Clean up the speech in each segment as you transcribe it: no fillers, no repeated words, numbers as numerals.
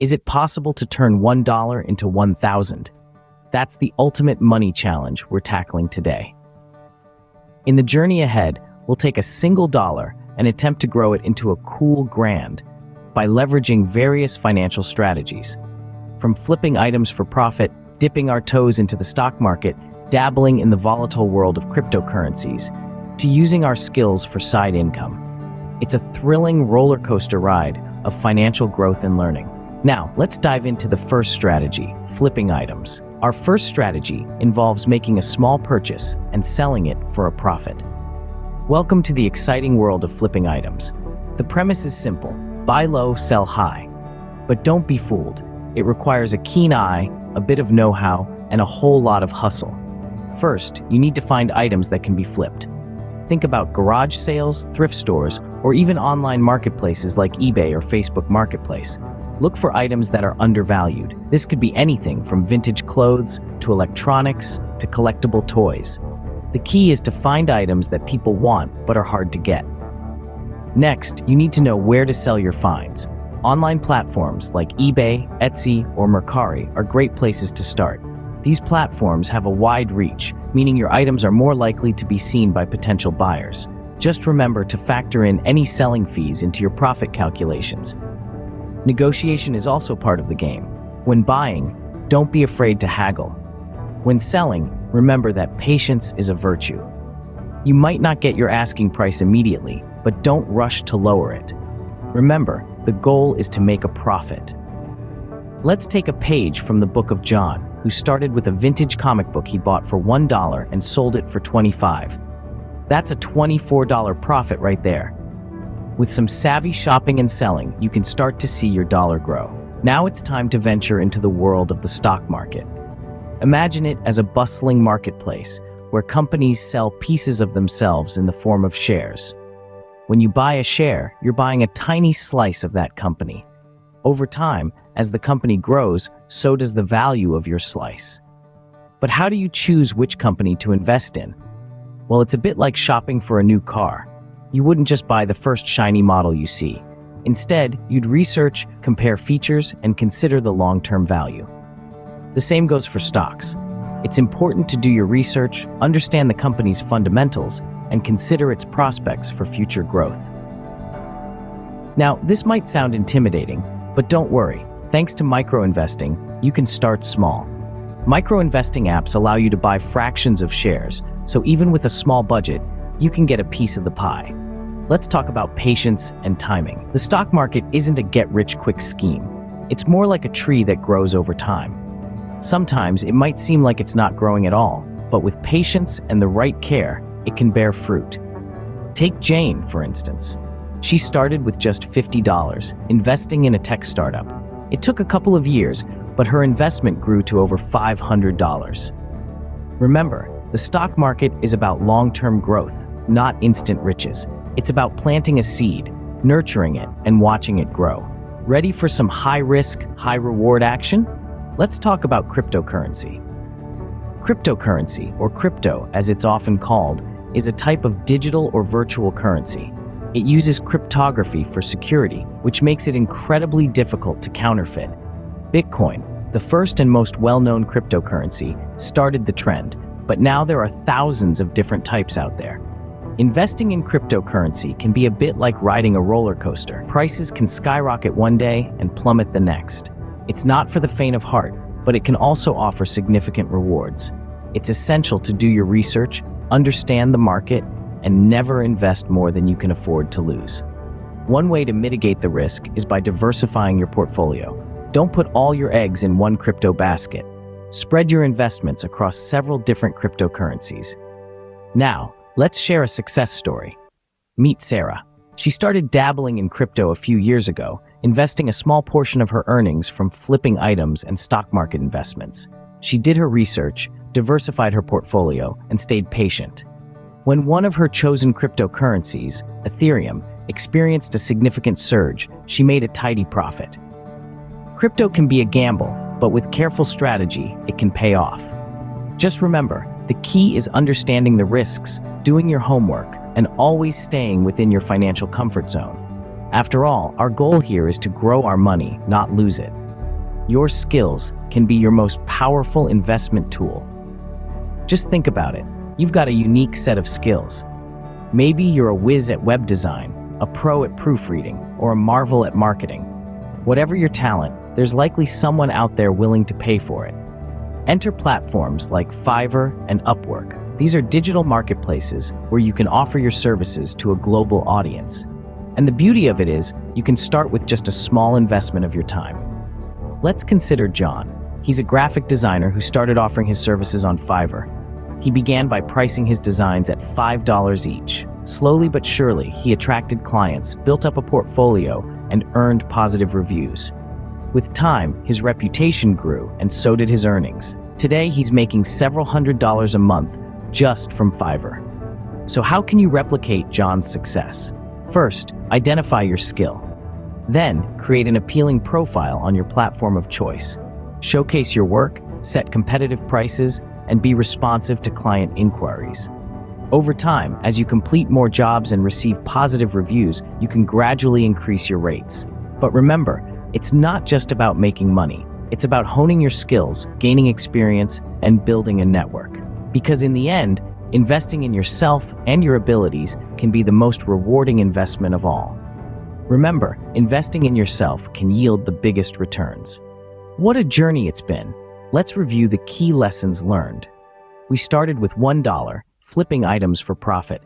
Is it possible to turn $1 into 1,000? That's the ultimate money challenge we're tackling today. In the journey ahead, we'll take a single dollar and attempt to grow it into a cool grand by leveraging various financial strategies. From flipping items for profit, dipping our toes into the stock market, dabbling in the volatile world of cryptocurrencies, to using our skills for side income. It's a thrilling roller coaster ride of financial growth and learning. Now, let's dive into the first strategy, flipping items. Our first strategy involves making a small purchase and selling it for a profit. Welcome to the exciting world of flipping items. The premise is simple: buy low, sell high. But don't be fooled. It requires a keen eye, a bit of know-how, and a whole lot of hustle. First, you need to find items that can be flipped. Think about garage sales, thrift stores, or even online marketplaces like eBay or Facebook Marketplace. Look for items that are undervalued. This could be anything from vintage clothes to electronics to collectible toys. The key is to find items that people want but are hard to get. Next, you need to know where to sell your finds. Online platforms like eBay, Etsy, or Mercari are great places to start. These platforms have a wide reach, meaning your items are more likely to be seen by potential buyers. Just remember to factor in any selling fees into your profit calculations. Negotiation is also part of the game. When buying, don't be afraid to haggle. When selling, remember that patience is a virtue. You might not get your asking price immediately, but don't rush to lower it. Remember, the goal is to make a profit. Let's take a page from the book of John, who started with a vintage comic book he bought for $1 and sold it for $25. That's a $24 profit right there. With some savvy shopping and selling, you can start to see your dollar grow. Now it's time to venture into the world of the stock market. Imagine it as a bustling marketplace where companies sell pieces of themselves in the form of shares. When you buy a share, you're buying a tiny slice of that company. Over time, as the company grows, so does the value of your slice. But how do you choose which company to invest in? Well, it's a bit like shopping for a new car. You wouldn't just buy the first shiny model you see. Instead, you'd research, compare features, and consider the long-term value. The same goes for stocks. It's important to do your research, understand the company's fundamentals, and consider its prospects for future growth. Now, this might sound intimidating, but don't worry. Thanks to micro-investing, you can start small. Micro-investing apps allow you to buy fractions of shares, so even with a small budget, you can get a piece of the pie. Let's talk about patience and timing. The stock market isn't a get-rich-quick scheme. It's more like a tree that grows over time. Sometimes it might seem like it's not growing at all, but with patience and the right care, it can bear fruit. Take Jane, for instance. She started with just $50, investing in a tech startup. It took a couple of years, but her investment grew to over $500. Remember, the stock market is about long-term growth, not instant riches. It's about planting a seed, nurturing it, and watching it grow. Ready for some high-risk, high-reward action? Let's talk about cryptocurrency. Cryptocurrency, or crypto as it's often called, is a type of digital or virtual currency. It uses cryptography for security, which makes it incredibly difficult to counterfeit. Bitcoin, the first and most well-known cryptocurrency, started the trend, but now there are thousands of different types out there. Investing in cryptocurrency can be a bit like riding a roller coaster. Prices can skyrocket one day and plummet the next. It's not for the faint of heart, but it can also offer significant rewards. It's essential to do your research, understand the market, and never invest more than you can afford to lose. One way to mitigate the risk is by diversifying your portfolio. Don't put all your eggs in one crypto basket. Spread your investments across several different cryptocurrencies. Now, let's share a success story. Meet Sarah. She started dabbling in crypto a few years ago, investing a small portion of her earnings from flipping items and stock market investments. She did her research, diversified her portfolio, and stayed patient. When one of her chosen cryptocurrencies, Ethereum, experienced a significant surge, she made a tidy profit. Crypto can be a gamble, but with careful strategy, it can pay off. Just remember, the key is understanding the risks, doing your homework, and always staying within your financial comfort zone. After all, our goal here is to grow our money, not lose it. your skills can be your most powerful investment tool. Just think about it. You've got a unique set of skills. Maybe you're a whiz at web design, a pro at proofreading, or a marvel at marketing. Whatever your talent, there's likely someone out there willing to pay for it. Enter platforms like Fiverr and Upwork. These are digital marketplaces where you can offer your services to a global audience. And the beauty of it is, you can start with just a small investment of your time. Let's consider John. He's a graphic designer who started offering his services on Fiverr. He began by pricing his designs at $5 each. Slowly but surely, he attracted clients, built up a portfolio, and earned positive reviews. With time, his reputation grew, and so did his earnings. Today, he's making several $100s a month just from Fiverr. So how can you replicate John's success? First, identify your skill. Then, create an appealing profile on your platform of choice. Showcase your work, set competitive prices, and be responsive to client inquiries. Over time, as you complete more jobs and receive positive reviews, you can gradually increase your rates. But remember, it's not just about making money. It's about honing your skills, gaining experience, and building a network. Because in the end, investing in yourself and your abilities can be the most rewarding investment of all. Remember, investing in yourself can yield the biggest returns. What a journey it's been. Let's review the key lessons learned. We started with $1, flipping items for profit.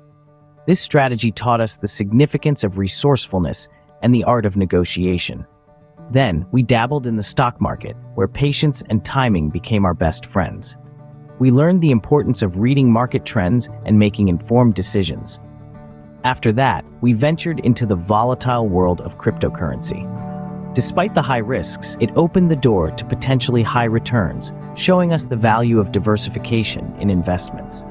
This strategy taught us the significance of resourcefulness and the art of negotiation. Then, we dabbled in the stock market, where patience and timing became our best friends. We learned the importance of reading market trends and making informed decisions. After that, we ventured into the volatile world of cryptocurrency. Despite the high risks, it opened the door to potentially high returns, showing us the value of diversification in investments.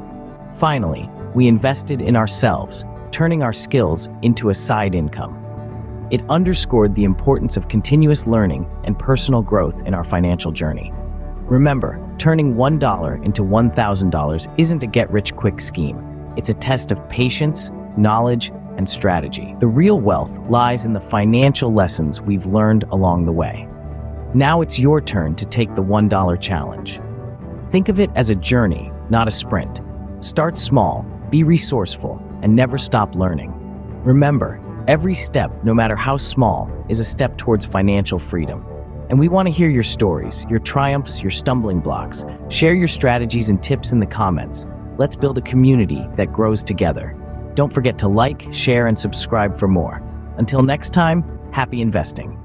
Finally, we invested in ourselves, turning our skills into a side income. It underscored the importance of continuous learning and personal growth in our financial journey. Remember, turning $1 into $1,000 isn't a get-rich-quick scheme. It's a test of patience, knowledge, and strategy. The real wealth lies in the financial lessons we've learned along the way. Now it's your turn to take the $1 challenge. Think of it as a journey, not a sprint. Start small, be resourceful, and never stop learning. Remember, every step, no matter how small, is a step towards financial freedom. And we want to hear your stories, your triumphs, your stumbling blocks. Share your strategies and tips in the comments. Let's build a community that grows together. Don't forget to like, share, and subscribe for more. Until next time, happy investing.